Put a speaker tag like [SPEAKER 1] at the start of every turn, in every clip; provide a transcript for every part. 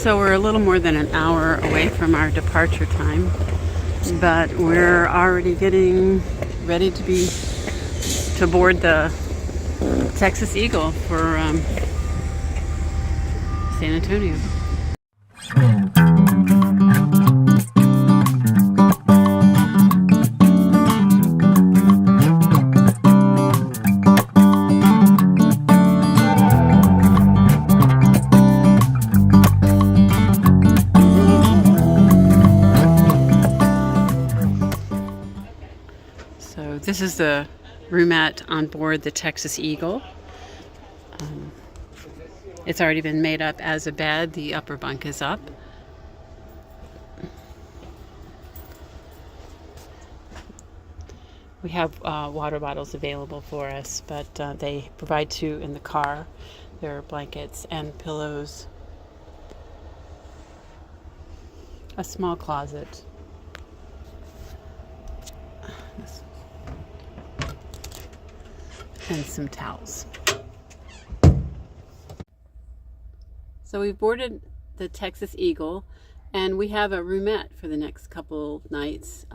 [SPEAKER 1] So we're a little more than an hour away from our departure time, but we're already getting ready to board the Texas Eagle for San Antonio. So this is the roomette on board the Texas Eagle. It's already been made up as a bed. The upper bunk is up. We have water bottles available for us, but they provide 2 in the car. There are blankets and pillows, a small closet, and some towels. So we've boarded the Texas Eagle, and we have a roomette for the next couple nights.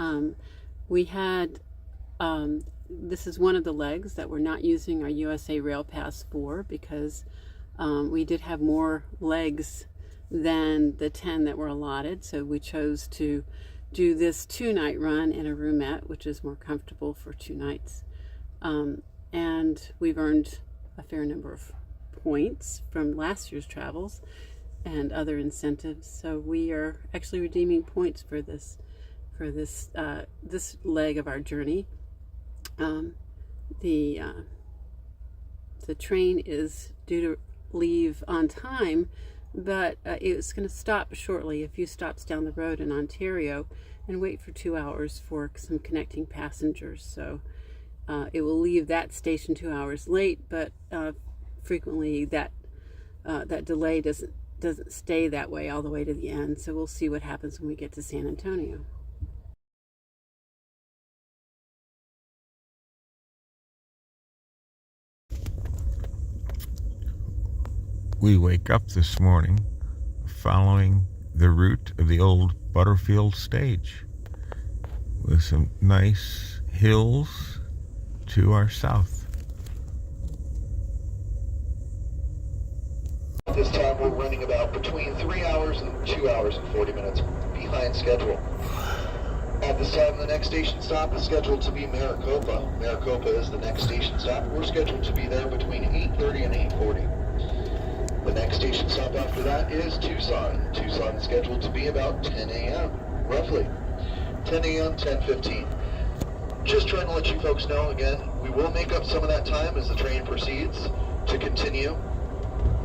[SPEAKER 1] This is one of the legs that we're not using our USA Rail Pass for, because we did have more legs than the 10 that were allotted. So we chose to do this 2-night run in a roomette, which is more comfortable for 2 nights. And we've earned a fair number of points from last year's travels and other incentives. So we are actually redeeming points for this leg of our journey. The train is due to leave on time, but it's going to stop shortly, a few stops down the road in Ontario, and wait for 2 hours for some connecting passengers. So it will leave that station 2 hours late, but frequently that delay doesn't stay that way all the way to the end. So we'll see what happens when we get to San Antonio.
[SPEAKER 2] We wake up this morning following the route of the old Butterfield stage, with some nice hills to our south.
[SPEAKER 3] This time we're running about between 3 hours and 2 hours and 40 minutes behind schedule. At this time, the next station stop is scheduled to be Maricopa. Maricopa is the next station stop. We're scheduled to be there between 8:30 and 8:40. The next station stop after that is Tucson. Tucson is scheduled to be about 10 a.m., roughly. 10 a.m., 10:15. Just trying to let you folks know, again, we will make up some of that time as the train proceeds to continue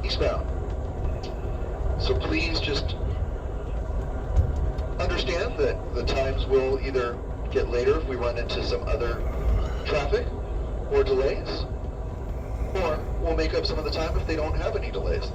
[SPEAKER 3] eastbound. So please just understand that the times will either get later if we run into some other traffic or delays, or we'll make up some of the time if they don't have any delays.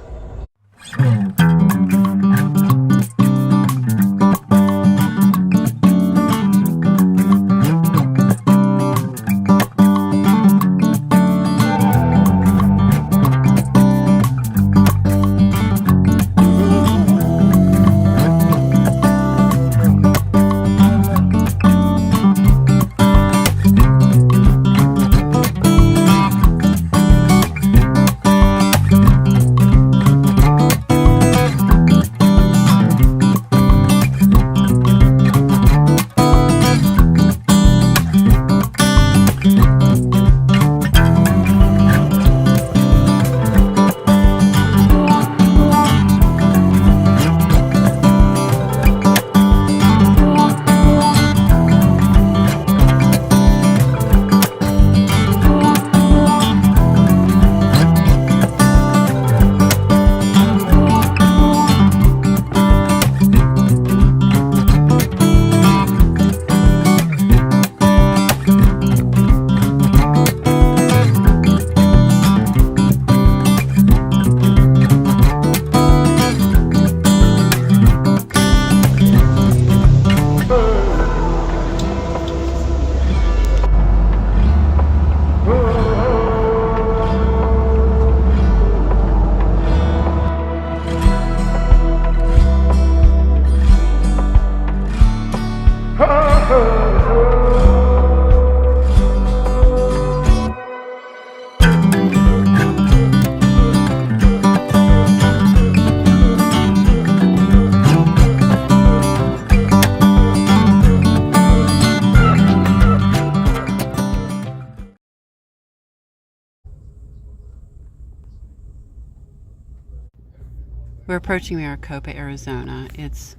[SPEAKER 1] We're approaching Maricopa, Arizona. It's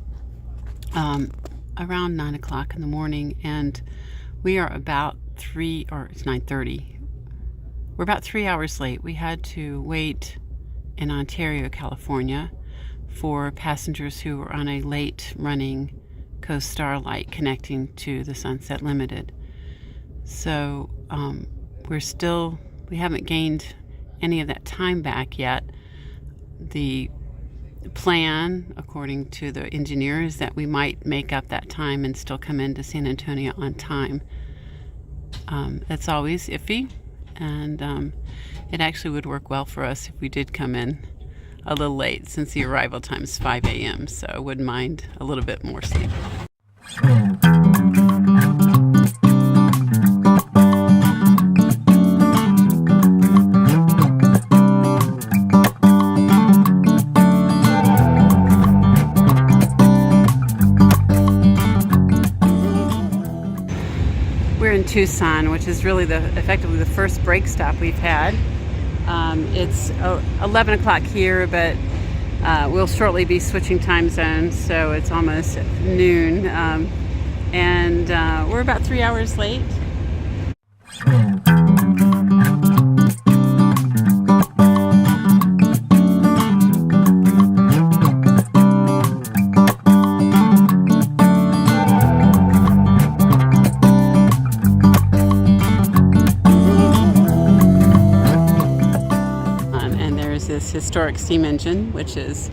[SPEAKER 1] around 9 o'clock in the morning, and we are about it's 9:30. We're about 3 hours late. We had to wait in Ontario, California, for passengers who were on a late running Coast Starlight connecting to the Sunset Limited. So we haven't gained any of that time back yet. The plan, according to the engineer, is that we might make up that time and still come into San Antonio on time. That's always iffy, and it actually would work well for us if we did come in a little late, since the arrival time is 5 a.m., so I wouldn't mind a little bit more sleep. We're in Tucson, which is really effectively the first break stop we've had. It's 11 o'clock here, but we'll shortly be switching time zones, so it's almost noon, and we're about 3 hours late. Historic steam engine, which is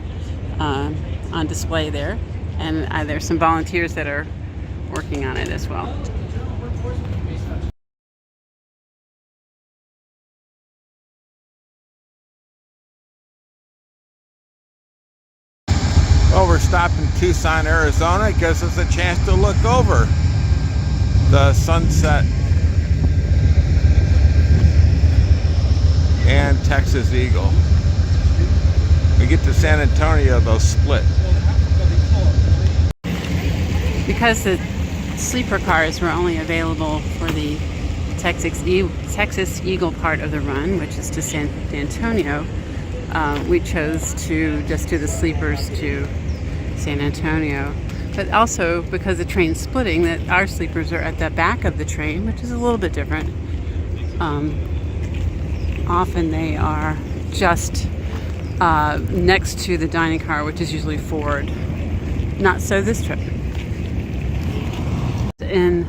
[SPEAKER 1] on display there, and there's some volunteers that are working on it as well.
[SPEAKER 2] Well, we're stopped in Tucson, Arizona. It gives us a chance to look over the sunset and Texas Eagle. We get to San Antonio, they'll split.
[SPEAKER 1] Because the sleeper cars were only available for the Texas Eagle part of the run, which is to San Antonio, we chose to just do the sleepers to San Antonio. But also because the train's splitting, that our sleepers are at the back of the train, which is a little bit different. Often they are just next to the dining car, which is usually forward. Not so this trip. In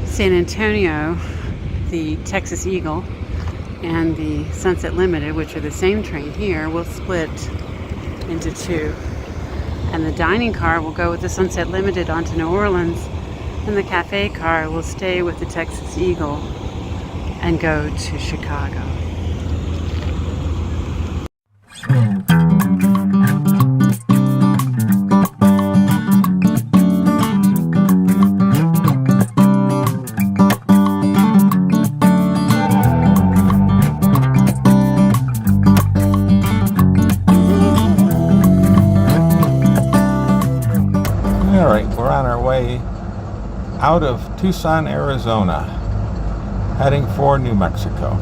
[SPEAKER 1] San Antonio, the Texas Eagle and the Sunset Limited, which are the same train here, will split into two. And the dining car will go with the Sunset Limited onto New Orleans, and the cafe car will stay with the Texas Eagle and go to Chicago.
[SPEAKER 2] All right, we're on our way out of Tucson, Arizona, heading for New Mexico.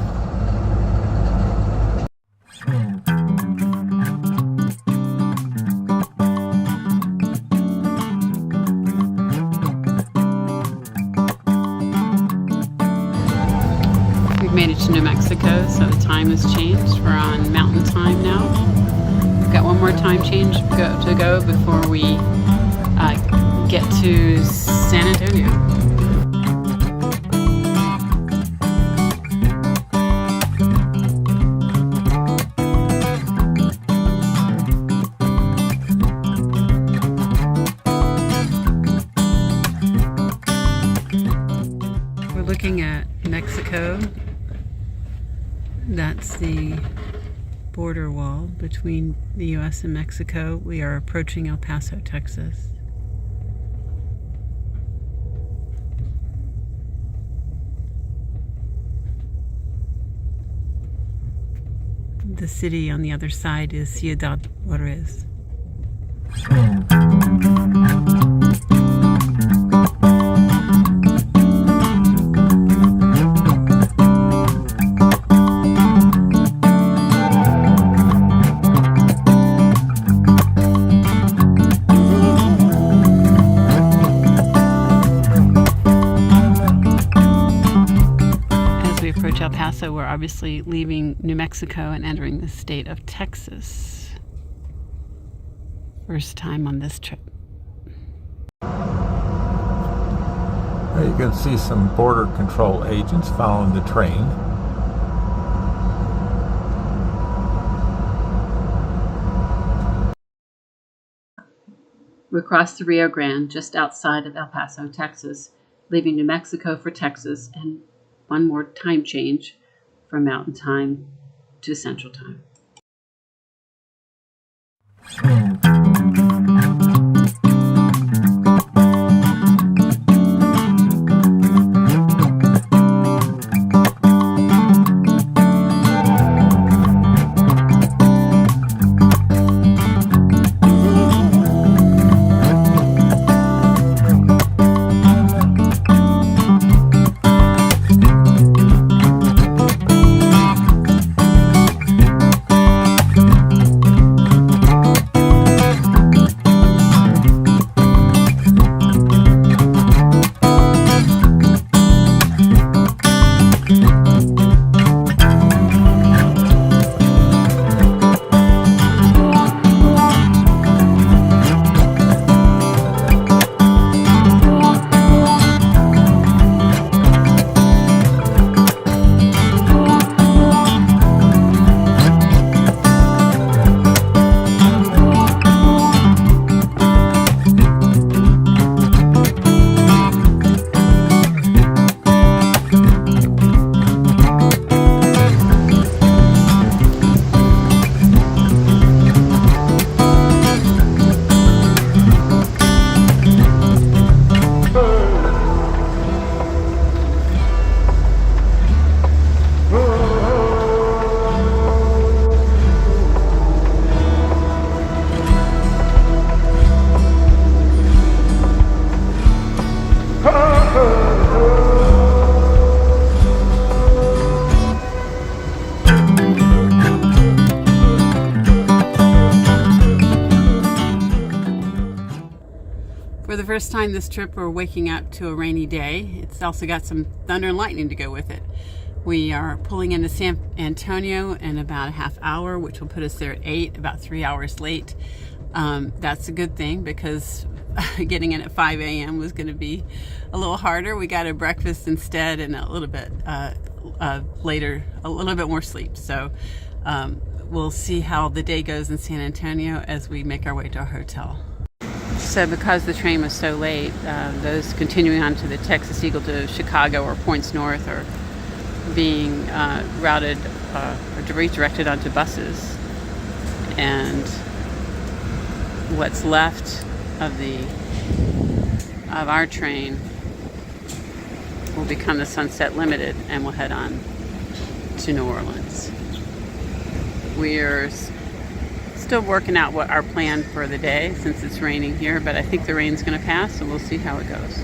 [SPEAKER 1] We've made it to New Mexico, so the time has changed. We're on Mountain Time now. We've got one more time change to go before we get to San Antonio. We're looking at Mexico. That's the border wall between the U.S. and Mexico. We are approaching El Paso, Texas. The city on the other side is Ciudad Juarez. El Paso, we're obviously leaving New Mexico and entering the state of Texas. First time on this trip.
[SPEAKER 2] You can see some border control agents following the train.
[SPEAKER 1] We crossed the Rio Grande just outside of El Paso, Texas, leaving New Mexico for Texas, and one more time change from Mountain Time to Central Time. For the first time this trip, we're waking up to a rainy day. It's also got some thunder and lightning to go with it. We are pulling into San Antonio in about a half hour, which will put us there at 8, about 3 hours late. That's a good thing because getting in at 5 a.m. was going to be a little harder. We got a breakfast instead and a little bit later, a little bit more sleep. So we'll see how the day goes in San Antonio as we make our way to our hotel. So because the train was so late, those continuing on to the Texas Eagle to Chicago or points north are being routed or redirected onto buses. And what's left of our train will become the Sunset Limited, and we'll head on to New Orleans. We're still working out what our plan for the day since it's raining here, but I think the rain's going to pass, so we'll see how it goes.